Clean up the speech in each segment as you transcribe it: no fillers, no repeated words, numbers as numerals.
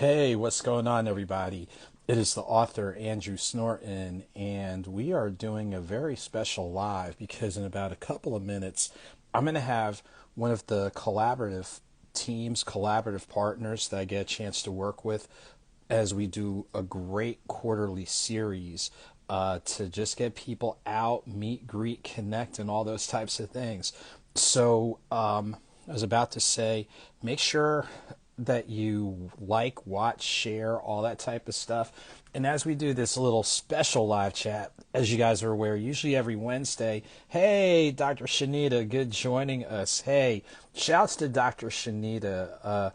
Hey, what's going on, everybody? It is the author Andrew Snorton, and we are doing a very special live because in about a couple of minutes, I'm going to have one of the collaborative partners that I get a chance to work with as we do a great quarterly series to just get people out, meet, greet, connect, and all those types of things. So I was about to say, make sure that you like, watch, share, all that type of stuff. And as we do this little special live chat, as you guys are aware, usually every Wednesday, hey, Dr. Shanita, good joining us. Hey, shouts to Dr. Shanita.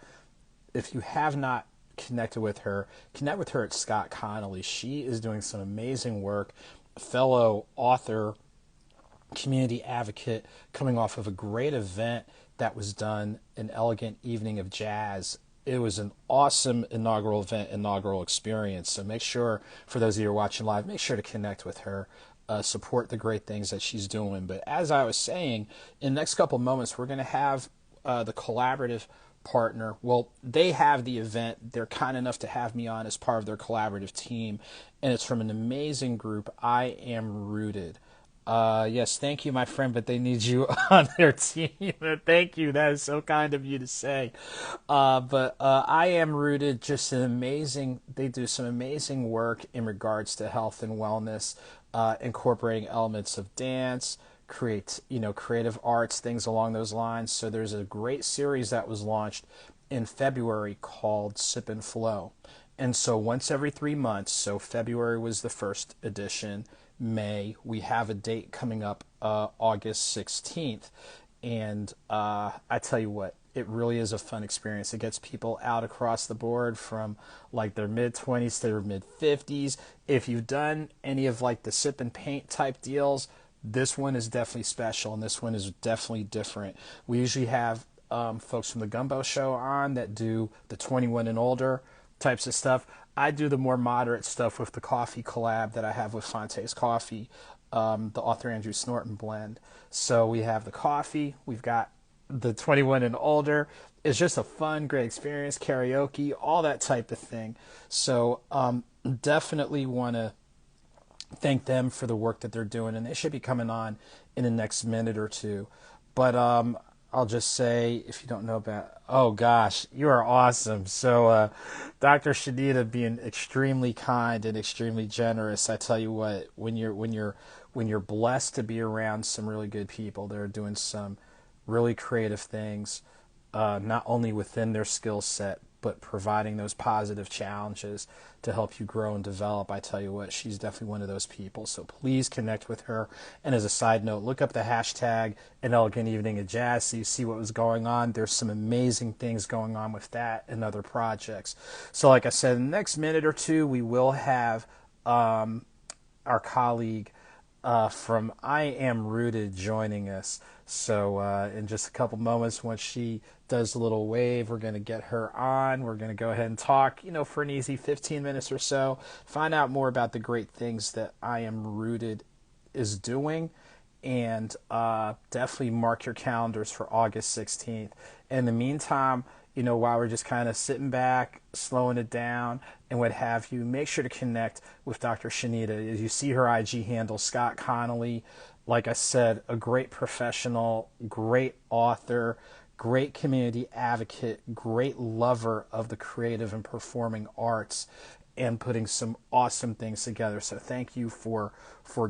If you have not connected with her, connect with her at Scott Connolly. She is doing some amazing work, fellow author, community advocate, coming off of a great event that was done, an elegant evening of jazz. It was an awesome inaugural event, inaugural experience. So make sure, for those of you who are watching live, make sure to connect with her, support the great things that she's doing. But as I was saying, in the next couple of moments, we're going to have the collaborative partner. Well, they have the event. They're kind enough to have me on as part of their collaborative team, and it's from an amazing group, I Am Rooted. Yes, thank you, my friend, but they need you on their team. Thank you. That is so kind of you to say. But I Am Rooted, just an amazing, they do some amazing work in regards to health and wellness, incorporating elements of dance, creative arts, things along those lines. So there's a great series that was launched in February called Sip and Flow. And so once every 3 months, so February was the first edition, May, we have a date coming up, August 16th. And I tell you what, it really is a fun experience. It gets people out across the board from like their mid-20s to their mid-50s. If you've done any of like the sip and paint type deals, this one is definitely special, and this one is definitely different. We usually have folks from the Gumbo Show on that do the 21 and older types of stuff. I do the more moderate stuff with the coffee collab that I have with Fonte's Coffee, the author Andrew Snorton blend. So we have the coffee, we've got the 21 and older. It's just a fun, great experience, karaoke, all that type of thing. So definitely want to thank them for the work that they're doing, and they should be coming on in the next minute or two. But I'll just say, if you don't know about, oh gosh, you are awesome. So Dr. Shadida being extremely kind and extremely generous. I tell you what, when you're blessed to be around some really good people, they're doing some really creative things, not only within their skill set, but providing those positive challenges to help you grow and develop. I tell you what, she's definitely one of those people. So please connect with her. And as a side note, look up the hashtag An Elegant Evening of Jazz so you see what was going on. There's some amazing things going on with that and other projects. So like I said, in the next minute or two, we will have our colleague from I Am Rooted joining us. So in just a couple moments, once she does a little wave, we're going to get her on. We're going to go ahead and talk, for an easy 15 minutes or so, find out more about the great things that I Am Rooted is doing, and definitely mark your calendars for August 16th. In the meantime, while we're just kind of sitting back, slowing it down, and what have you, make sure to connect with Dr. Shanita. As you see her IG handle, Scott Connolly, like I said, a great professional, great author, great community advocate, great lover of the creative and performing arts, and putting some awesome things together. So thank you for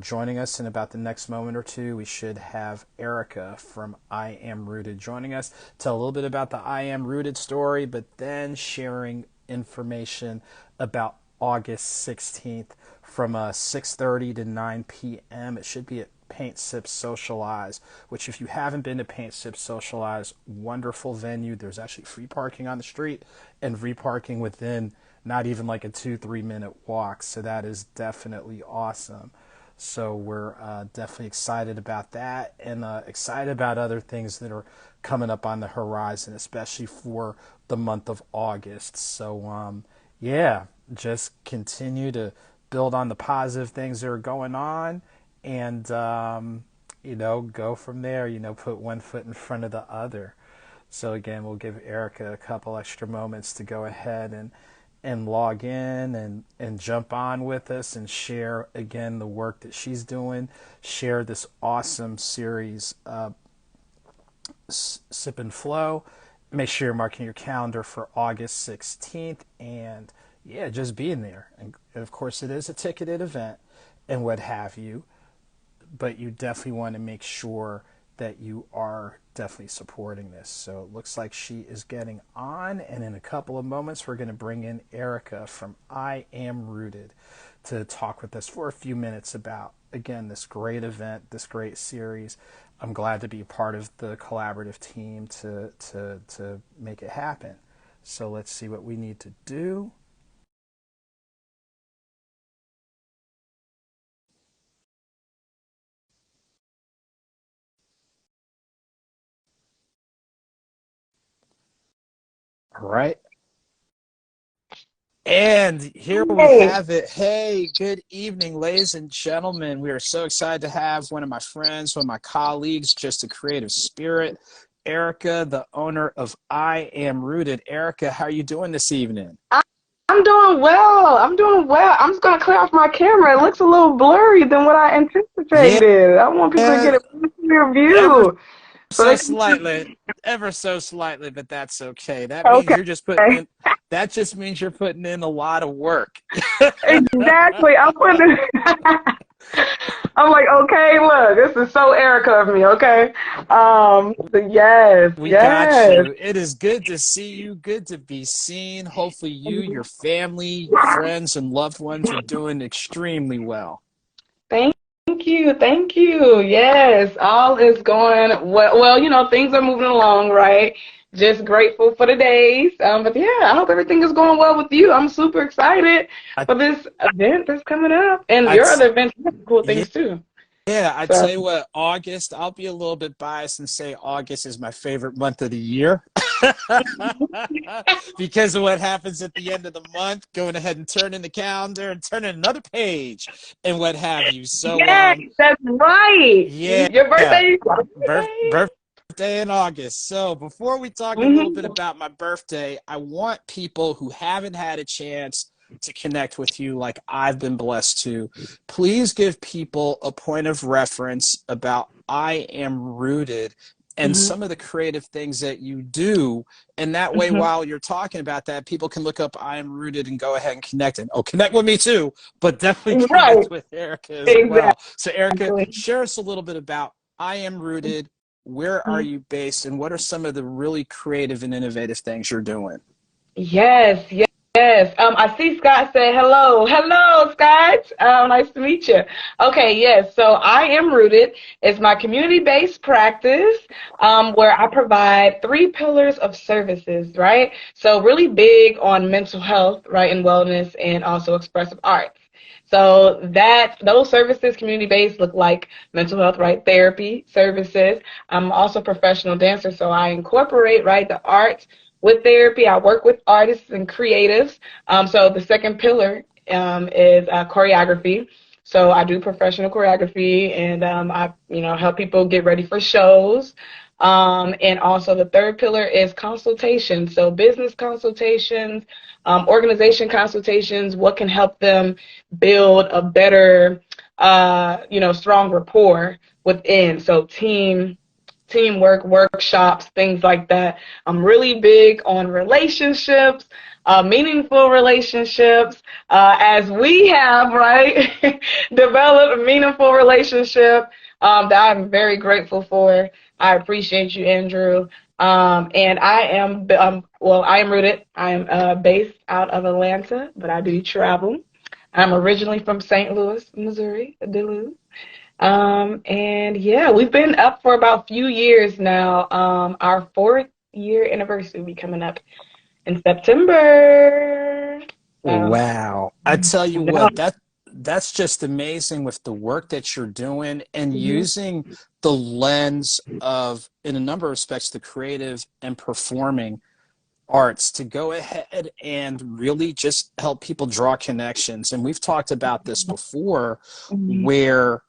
joining us. In about the next moment or two, we should have Erica from I Am Rooted joining us, tell a little bit about the I Am Rooted story, but then sharing information about August 16th from 6:30 to 9 p.m. It should be at Paint Sip Socialize, which if you haven't been to Paint Sip Socialize, wonderful venue. There's actually free parking on the street and free parking within not even like a 2-3 minute walk. So that is definitely awesome. So we're definitely excited about that, and excited about other things that are coming up on the horizon, especially for the month of August. So yeah, just continue to build on the positive things that are going on, and go from there. Put one foot in front of the other. So again, we'll give Erica a couple extra moments to go ahead and log in and jump on with us and share again the work that she's doing, share this awesome series, Sip and Flow. Make sure you're marking your calendar for August 16th, and yeah, just being there. And of course, it is a ticketed event and what have you, but you definitely want to make sure that you are definitely supporting this. So it looks like she is getting on, and in a couple of moments, we're going to bring in Erica from I Am Rooted to talk with us for a few minutes about, again, this great event, this great series. I'm glad to be part of the collaborative team to make it happen. So let's see what we need to do. All right. And here we Hey, have it. Hey, good evening, ladies and gentlemen. We are so excited to have one of my friends, one of my colleagues, just a creative spirit, Erica, the owner of I Am Rooted. Erica, how are you doing this evening? I- I'm doing well. I'm doing well. I'm just gonna clear off my camera. It looks a little blurry than what I Yeah, anticipated. I want people to get a really clear ever view so so they can. slightly, ever so slightly, but that's okay. That means Okay, you're just putting in, that just means you're putting in a lot of work. exactly. I'm putting. I'm like, okay, look, this is so Erica of me. Okay, so yes, We got yes. you. It is good to see you. Good to be seen. Hopefully, you, your family, friends, and loved ones are doing extremely well. Thank you. Thank you. Yes, all is going well. Well, things are moving along, right? Just grateful for the days. But yeah, I hope everything is going well with you. I'm super excited I, for this event that's coming up. And I, your other events have cool yeah, things too. yeah. I So tell you what, August. I'll be a little bit biased and say August is my favorite month of the year because of what happens at the end of the month. Going ahead and turning the calendar and turning another page and what have you. So, yes, that's right. yeah. Your birthday. Birthday in August. So before we talk a little bit Mm-hmm. about my birthday, I want people who haven't had a chance to connect with you like I've been blessed to, please give people a point of reference about I Am Rooted and Mm-hmm. some of the creative things that you do. And that way, Mm-hmm. while you're talking about that, people can look up I Am Rooted and go ahead and connect. And oh, connect with me too, but definitely Right. connect with Erica as well. So, Erica, Exactly. share us a little bit about I Am Rooted. Where are you based, and what are some of the really creative and innovative things you're doing? Yes, yes, yes. I see Scott said hello. Hello, Scott. Nice to meet you. Okay, yes. So I am rooted. It's my community-based practice where I provide three pillars of services, right? So really big on mental health, right, and wellness, and also expressive arts. So that those services, community-based, look like mental health, right, therapy services. I'm also a professional dancer, so I incorporate, right, the arts with therapy. I work with artists and creatives. So the second pillar is choreography. So I do professional choreography, and I, help people get ready for shows. And also the third pillar is consultation. So business consultations, organization consultations. What can help them build a better, strong rapport within? So teamwork, workshops, things like that. I'm really big on relationships, meaningful relationships, as we have, right, developed a meaningful relationship that I'm very grateful for. I appreciate you, Andrew. And I am rooted. I am based out of Atlanta, but I do travel. I'm originally from St. Louis, Missouri, Duluth. And yeah, we've been up for about a few years now. Our fourth year anniversary will be coming up in September. So, Wow. I tell you I know. what, that's just amazing with the work that you're doing and Mhm. using the lens of, in a number of respects, the creative and performing arts to go ahead and really just help people draw connections. And we've talked about this before Mhm. where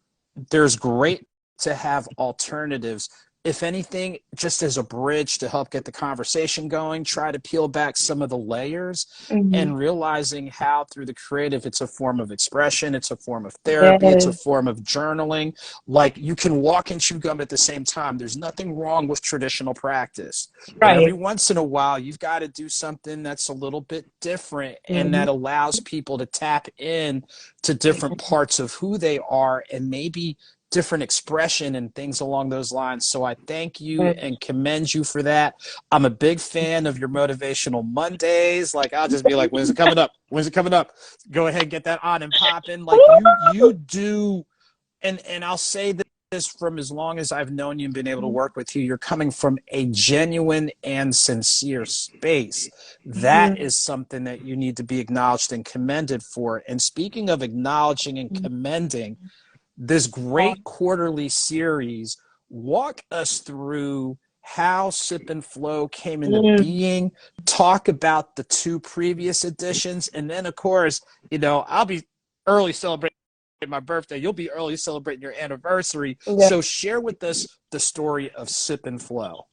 there's great to have alternatives if anything, just as a bridge to help get the conversation going, try to peel back some of the layers Mm-hmm. and realizing how through the creative, it's a form of expression, it's a form of therapy, it's a Yes. form of journaling. Like you can walk and chew gum at the same time. There's nothing wrong with traditional practice. But every Right. once in a while, you've got to do something that's a little bit different and Mm-hmm. that allows people to tap in to different parts of who they are and maybe different expression and things along those lines. So I thank you and commend you for that. I'm a big fan of your motivational Mondays. Like I'll just be like, when's it coming up? When's it coming up? Go ahead, get that on and pop in. Like you do, and I'll say this from as long as I've known you and been able to work with you, you're coming from a genuine and sincere space. That Mhm. is something that you need to be acknowledged and commended for. And speaking of acknowledging and commending, this great quarterly series, walk us through how Sip and Flow came into Mm. being, talk about the two previous editions, and then, of course, I'll be early celebrating my birthday. You'll be early celebrating your anniversary. Yeah. So share with us the story of Sip and Flow.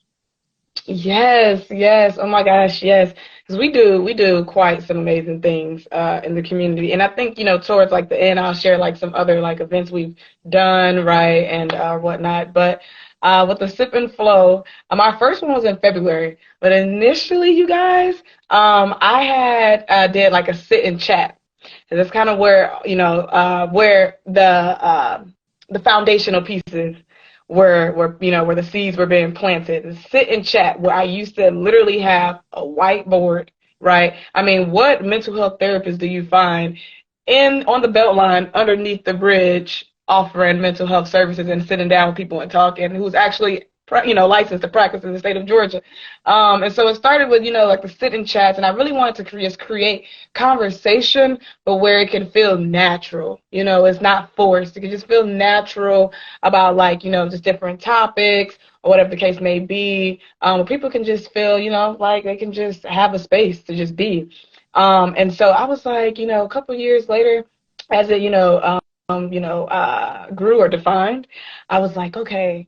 Yes, yes. Oh my gosh, yes. Because we do quite some amazing things in the community, and I think towards like the end, I'll share like some other like events we've done, right, and whatnot. But with the Sip and Flow, my first one was in February, but initially, you guys, I had did like a sit and chat. So that's kind of where where the foundational pieces where the seeds were being planted. And sit and chat where I used to literally have a whiteboard, right? I mean, what mental health therapist do you find in on the belt line underneath the bridge offering mental health services and sitting down with people and talking, who's actually licensed to practice in the state of Georgia? And so it started with like the sit and chats, and I really wanted to create conversation, but where it can feel natural. It's not forced. It can just feel natural about like just different topics or whatever the case may be. Where people can just feel like they can just have a space to just be. And so I was like, a couple years later, as it grew or defined, I was like, okay,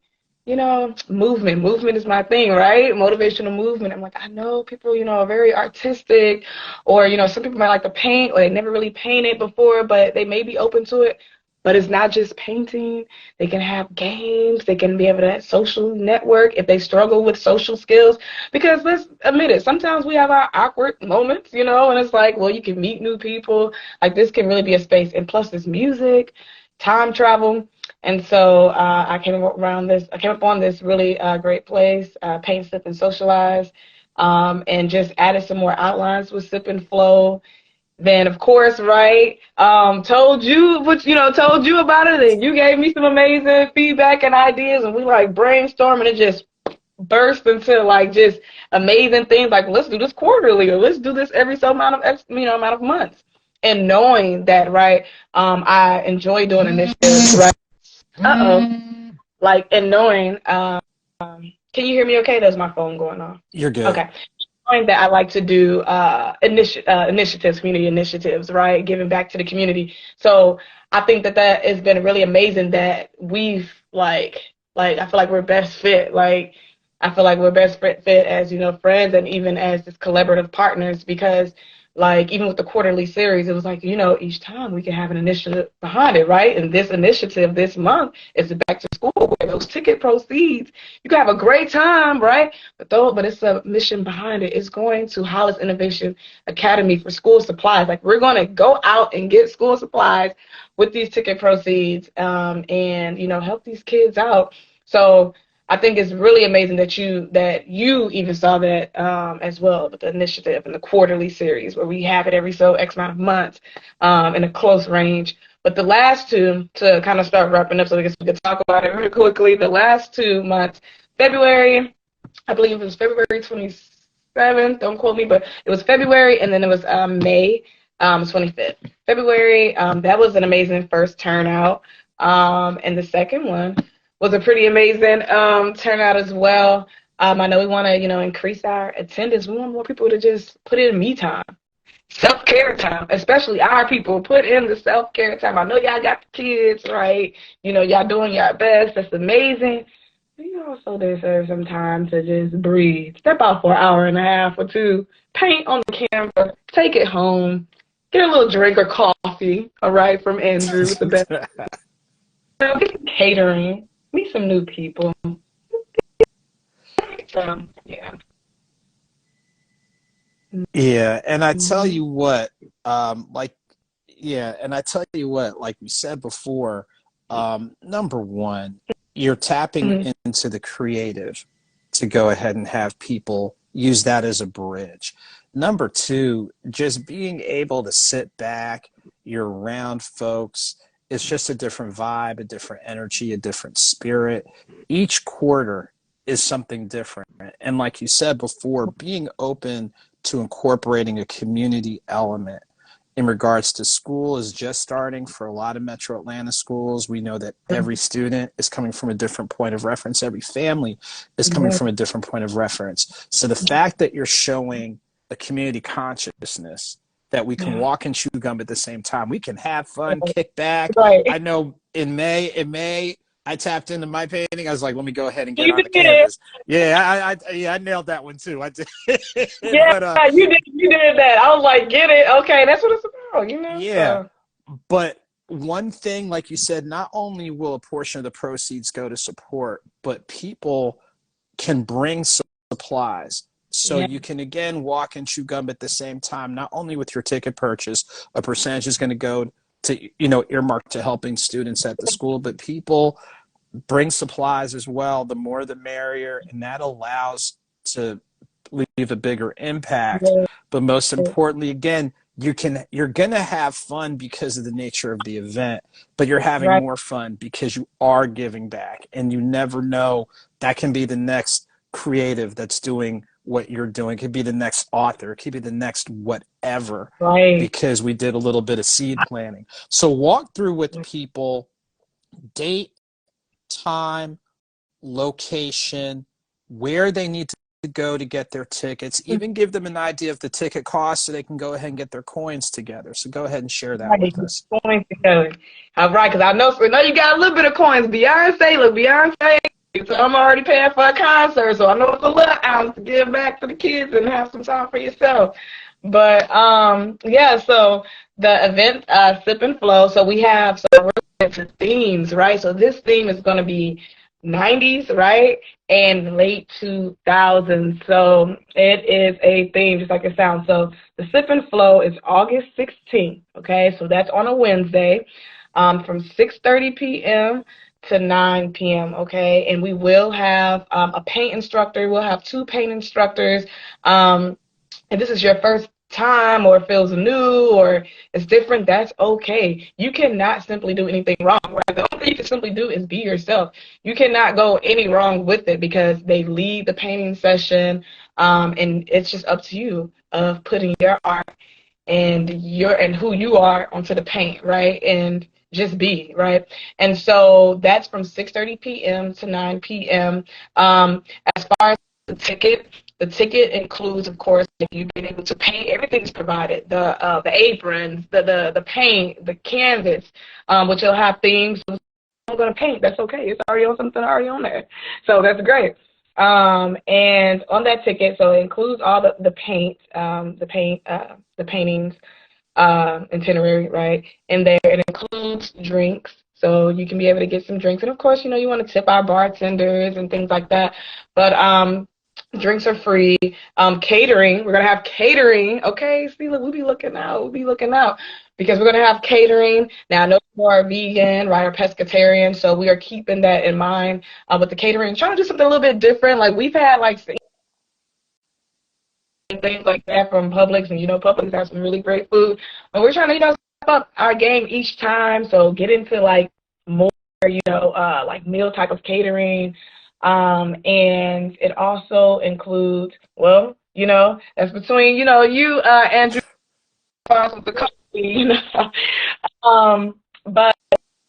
movement is my thing, right? Motivational movement. I'm like, I know people, are very artistic, or some people might like to paint, or they never really painted before, but they may be open to it. But it's not just painting. They can have games. They can be able to social network if they struggle with social skills. Because let's admit it, sometimes we have our awkward moments, and it's like, well, you can meet new people. Like this can really be a space. And plus, there's music, time travel. And so I came upon this really great place, Paint, Sip, and Socialize, and just added some more outlines with Sip and Flow. Then, of course, right, told you about it, and you gave me some amazing feedback and ideas, and we like brainstormed, and it just burst into like just amazing things. Like, let's do this quarterly, or let's do this every so amount of months. And knowing that, right, I enjoy doing initiatives, right? Like, and knowing, can you hear me okay? There's my phone going off. You're good. Okay. Knowing that I like to do initiatives, community initiatives, right? Giving back to the community. So I think that has been really amazing that we've I feel like we're best fit. Like, I feel like we're best fit as, friends and even as just collaborative partners because like even with the quarterly series, it was like, each time we can have an initiative behind it, right? And this initiative this month is the back to school where those ticket proceeds. You can have a great time, right? But it's a mission behind it. It's going to Hollis Innovation Academy for school supplies. Like we're going to go out and get school supplies with these ticket proceeds, and help these kids out. So I think it's really amazing that you even saw that as well with the initiative and the quarterly series where we have it every so X amount of months in a close range. But the last two, to kind of start wrapping up so I guess we could talk about it really quickly, the last 2 months, February, I believe it was February 27th, don't quote me, but it was February, and then it was May 25th. February, that was an amazing first turnout. And the second one was a pretty amazing turnout as well. I know we want to, increase our attendance. We want more people to just put in me time, self-care time, especially our people. Put in the self-care time. I know y'all got the kids, right? Y'all doing your best. That's amazing. You also deserve some time to just breathe. Step out for an hour and a half or two. Paint on the canvas. Take it home. Get a little drink or coffee, all right, from Andrew with the best. Get some catering. Meet some new people. Yeah. Yeah, and I tell Mm-hmm. you what, like, yeah, and I tell you what, like we said before, number one, you're tapping Mm-hmm. into the creative to go ahead and have people use that as a bridge. Number two, just being able to sit back, you're around folks. It's just a different vibe, a different energy, a different spirit. Each quarter is something different. And like you said before, being open to incorporating a community element in regards to school is just starting for a lot of Metro Atlanta schools. We know that every student is coming from a different point of reference. Every family is coming Yeah. from a different point of reference. So the fact that you're showing a community consciousness that we can Yeah. walk and chew gum at the same time, we can have fun, kick back. Right. I know in May, I tapped into my painting. I was like, let me go ahead and get You on the did. canvas. Yeah, I nailed that one too. I did, Yeah, but you did that. I was like, get it. Okay, that's what it's about. yeah, So but one thing, like you said, not only will a portion of the proceeds go to support, but people can bring supplies. So yeah, you can again walk and chew gum at the same time, not only with your ticket purchase, a percentage is going to go to, earmark to helping students at the school, but people bring supplies as well. The more the merrier, and that allows to leave a bigger impact. yeah, But most importantly, again, you're gonna have fun because of the nature of the event, but you're having right, more fun because you are giving back, and you never know, that can be the next creative that's doing what you're doing. It could be the next author, it could be the next whatever, right. because we did a little bit of seed planning. So walk through with people date, time, location, where they need to go to get their tickets, even give them an idea of the ticket cost so they can go ahead and get their coins together. So go ahead and share that Right, with us. coins together. All right, because I know you got a little bit of coins. Beyonce. So I'm already paying for a concert, so I know it's a little ounce to give back to the kids and have some time for yourself. But yeah. So the event, Sip and Flow. So we have so we're into themes, right? So this theme is going to be 90s, right, and late 2000s. So it is a theme, just like it sounds. So the Sip and Flow is August 16th. Okay, so that's on a Wednesday, from 6:30 p.m. to 9 p.m. Okay, and we will have a paint instructor. We'll have two paint instructors. If this is your first time or feels new or it's different, that's okay. You cannot simply do anything wrong, right? The only thing you can simply do is be yourself. You cannot go any wrong with it because they lead the painting session, and it's just up to you of putting your art and who you are onto the paint, right? And just be, right? And so that's from 6:30 p.m. to 9 p.m. As far as the ticket includes, of course, if you've been able to paint, everything's provided. The aprons, the paint, the canvas, which will have themes. I'm gonna paint. That's okay. It's already on something already on there, so that's great. And on that ticket, so it includes all the paintings, itinerary, right? And there it includes drinks, so you can be able to get some drinks. And of course, you want to tip our bartenders and things like that. But drinks are free. Catering, we're gonna have catering. Okay, see, look, we'll be looking out. We'll be looking out because we're gonna have catering. Now, I know you are vegan, right, or pescatarian, so we are keeping that in mind. With the catering, trying to do something a little bit different. Like we've had like things like that from Publix, and Publix has some really great food. But we're trying to, step up our game each time. So get into like more, like meal type of catering. And it also includes, well, that's between, you, Andrew, with the company, but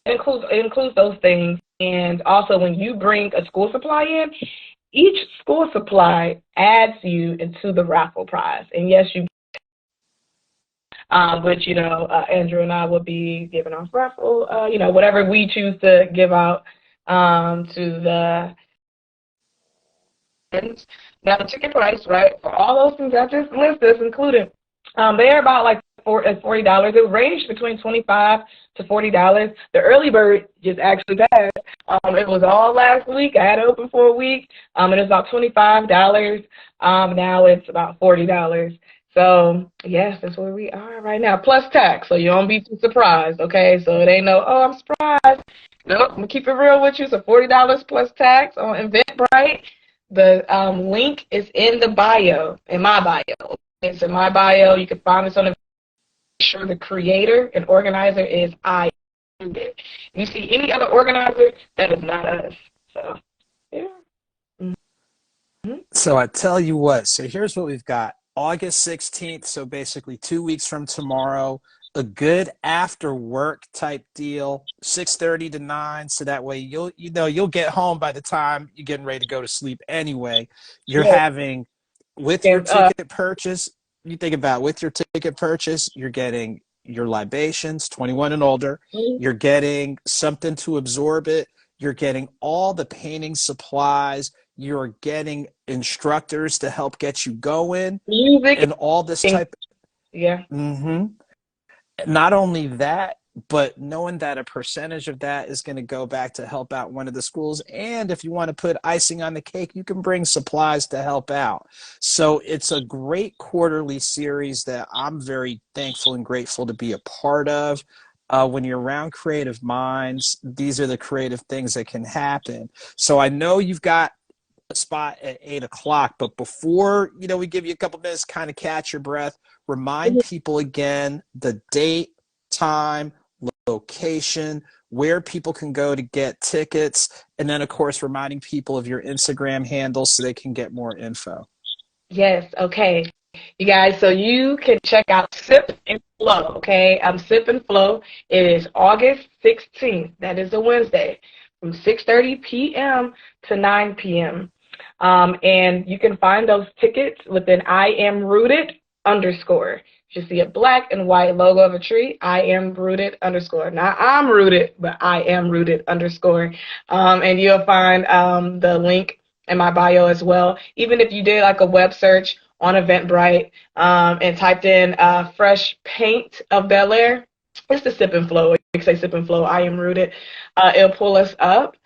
it includes those things. And also, when you bring a school supply in, each school supply adds you into the raffle prize. And yes, which, Andrew and I will be giving off raffle, whatever we choose to give out to the Now the ticket price, right, for all those things I just listed, is included. They're about like $40. It ranged between $25 to $40. The early bird just actually passed. It was all last week. I had it open for a week. And it's about $25. Now it's about $40. So yes, that's where we are right now. Plus tax, so you don't be too surprised. Okay, so it ain't no, oh, I'm surprised. Nope, I'm gonna keep it real with you. So $40 plus tax on Eventbrite. The link is in the bio, in my bio. It's in my bio. You can find us on the sure the creator and organizer is I. You see any other organizer, that is not us. So, yeah. Mm-hmm. So I tell you what, so here's what we've got. August 16th, so basically 2 weeks from tomorrow, a good after work type deal, 6:30 to 9, so that way you'll get home by the time you're getting ready to go to sleep anyway. You're Yes, having with your yes, ticket purchase, you think about with your ticket purchase, you're getting your libations, 21 and older, you're getting something to absorb it, you're getting all the painting supplies, you're getting instructors to help get you going music, and all this and, type. yeah. Mm-hmm. Not only that, but knowing that a percentage of that is going to go back to help out one of the schools. And if you want to put icing on the cake, you can bring supplies to help out. So it's a great quarterly series that I'm very thankful and grateful to be a part of. When you're around creative minds, these are the creative things that can happen. So I know you've got a spot at 8 o'clock, but before we give you a couple minutes, kind of catch your breath, remind people again the date, time, location, where people can go to get tickets, and then of course reminding people of your Instagram handles so they can get more info. Yes, okay. You guys, so you can check out Sip and Flow, okay? Sip and Flow. It is August 16th. That is a Wednesday from 6:30 p.m. to 9 p.m. And you can find those tickets within I am rooted underscore. You see a black and white logo of a tree. I am rooted underscore. Not I'm rooted, but I am rooted underscore. And you'll find the link in my bio as well. Even if you did like a web search on Eventbrite and typed in fresh paint of Bel Air, it's the Sip and Flow. You can say Sip and Flow. I am rooted. It'll pull us up,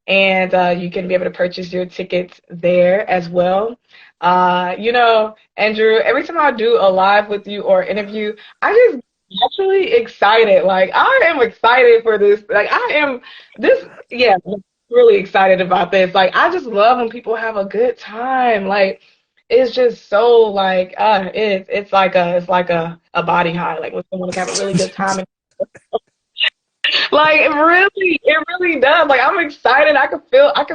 and you can be able to purchase your tickets there as well. Andrew, every time I do a live with you or interview, I just naturally excited. Like I am excited for this. Like I am this. Yeah, I'm really excited about this. Like I just love when people have a good time. Like it's just so like it's like a body high. Like when someone can have a really good time. Like it really does. Like I'm excited. I can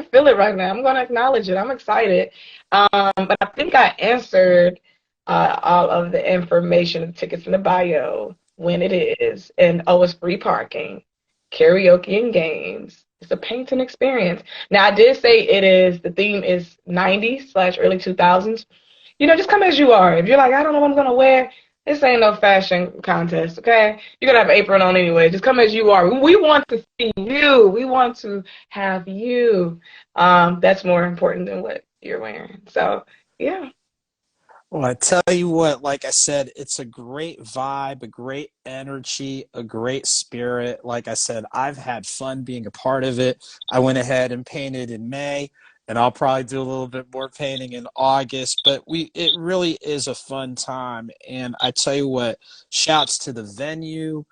feel it right now. I'm gonna acknowledge it. I'm excited. But I think I answered all of the information, the tickets in the bio, when it is, and oh, it's free parking, karaoke and games. It's a painting experience. Now I did say it is. The theme is '90s/early 2000s. Just come as you are. If you're like, I don't know what I'm gonna wear, this ain't no fashion contest, okay? You're gonna have an apron on anyway. Just come as you are. We want to see you. We want to have you. That's more important than what you're wearing. So yeah. Well, I tell you what, like I said, it's a great vibe, a great energy, a great spirit. Like I said, I've had fun being a part of it. I went ahead and painted in May, and I'll probably do a little bit more painting in August, but it really is a fun time. And I tell you what, shouts to the venue,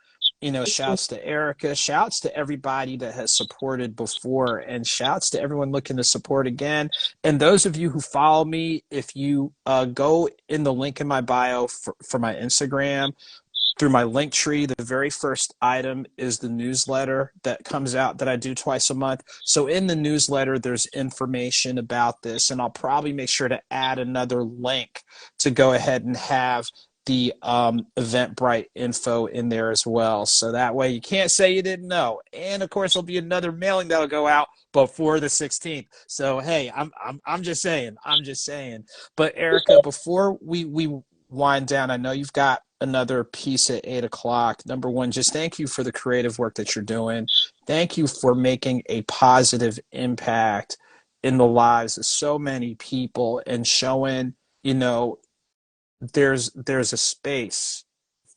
shouts to Erica, shouts to everybody that has supported before, and shouts to everyone looking to support again. And those of you who follow me, if you go in the link in my bio for my Instagram, through my link tree, the very first item is the newsletter that comes out that I do twice a month. So in the newsletter, there's information about this, and I'll probably make sure to add another link to go ahead and have the Eventbrite info in there as well. So that way you can't say you didn't know. And of course, there'll be another mailing that'll go out before the 16th. So hey, I'm just saying. I'm just saying. But Erica, before we wind down, I know you've got another piece at 8 o'clock. Number one, just thank you for the creative work that you're doing. Thank you for making a positive impact in the lives of so many people and showing, you know, there's a space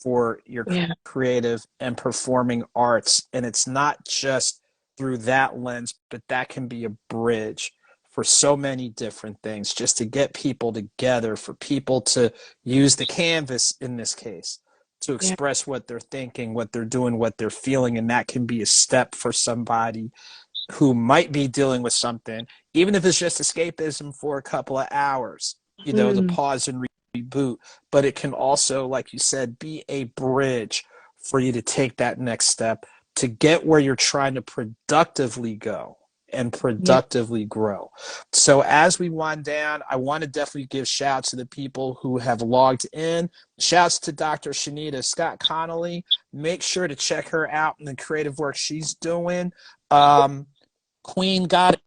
for your Yeah. creative and performing arts, and it's not just through that lens, but that can be a bridge for so many different things, just to get people together, for people to use the canvas in this case to Yeah. express what they're thinking, what they're doing, what they're feeling. And that can be a step for somebody who might be dealing with something, even if it's just escapism for a couple of hours, to Mm, pause and reboot. But it can also, like you said, be a bridge for you to take that next step to get where you're trying to productively go and yeah. productively grow. So as we wind down, I want to definitely give shouts to the people who have logged in. Shouts to Dr. Shanita Scott Connolly. Make sure to check her out and the creative work she's doing. Um, Queen Goddess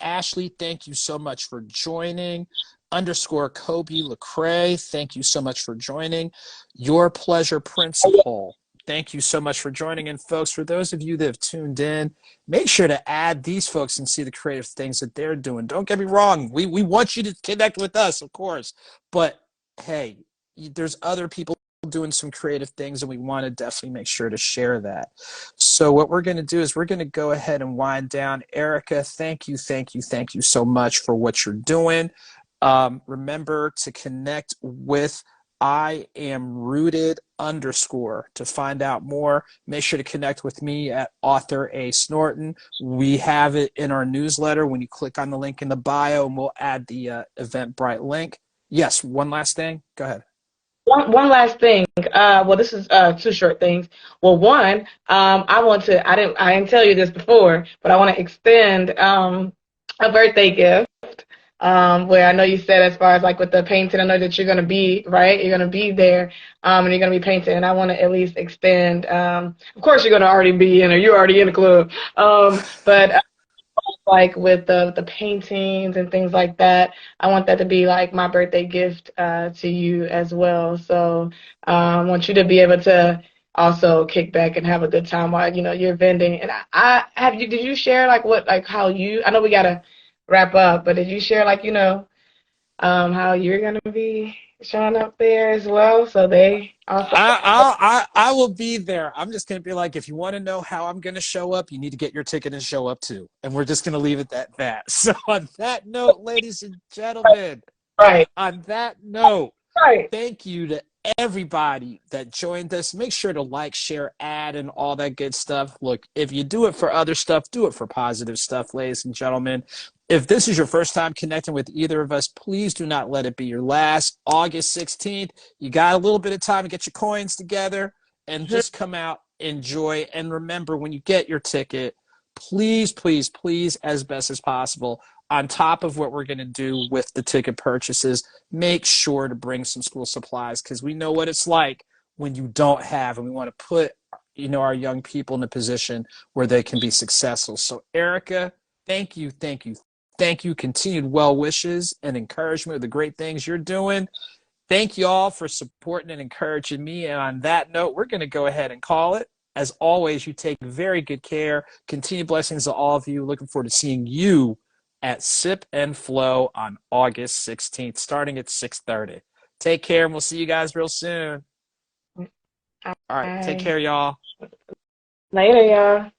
Ashley, thank you so much for joining. Underscore Kobe Lecrae, thank you so much for joining. Your Pleasure Principle, thank you so much for joining. And folks, for those of you that have tuned in, make sure to add these folks and see the creative things that they're doing. Don't get me wrong, we want you to connect with us, of course. But hey, there's other people doing some creative things, and we want to definitely make sure to share that. So what we're going to do is we're going to go ahead and wind down. Erica, thank you so much for what you're doing. Remember to connect with I am rooted underscore to find out more. Make sure to connect with me at author A Snorton. We have it in our newsletter when you click on the link in the bio, and we'll add the Eventbrite link. Yes, one last thing. Go ahead. One last thing. Well, this is two short things. Well, one, I didn't tell you this before, but I want to extend a birthday gift. Where I know you said as far as like with the painting, I know that you're gonna be right. You're gonna be there, and you're gonna be painting. And I want to at least extend. Of course, you're gonna already be in, or you're already in the club. But like with the paintings and things like that. I want that to be like my birthday gift to you as well. So I want you to be able to also kick back and have a good time while you're vending. And I have you. Did you share like what like how you? I know we gotta wrap up, but did you share like how you're gonna be showing up there as well? So they also. I will be there. I'm just gonna be like, if you want to know how I'm gonna show up, you need to get your ticket and show up too. And we're just gonna leave it at that. So on that note, ladies and gentlemen, Right. on that note, Right. thank you to everybody that joined us. Make sure to like, share, add, and all that good stuff. Look, if you do it for other stuff, do it for positive stuff, ladies and gentlemen. If this is your first time connecting with either of us, please do not let it be your last. August 16th, you got a little bit of time to get your coins together and Mhm. just come out, enjoy. And remember, when you get your ticket, please, please, please, as best as possible, on top of what we're going to do with the ticket purchases, make sure to bring some school supplies, because we know what it's like when you don't have, and we want to put our young people in a position where they can be successful. So Erica, thank you, continued well wishes and encouragement of the great things you're doing. Thank you all for supporting and encouraging me. And on that note, we're going to go ahead and call it. As always, you take very good care. Continued blessings to all of you. Looking forward to seeing you at Sip and Flow on August 16th, starting at 6:30. Take care, and we'll see you guys real soon. All right, take Bye. care, y'all. Later, y'all.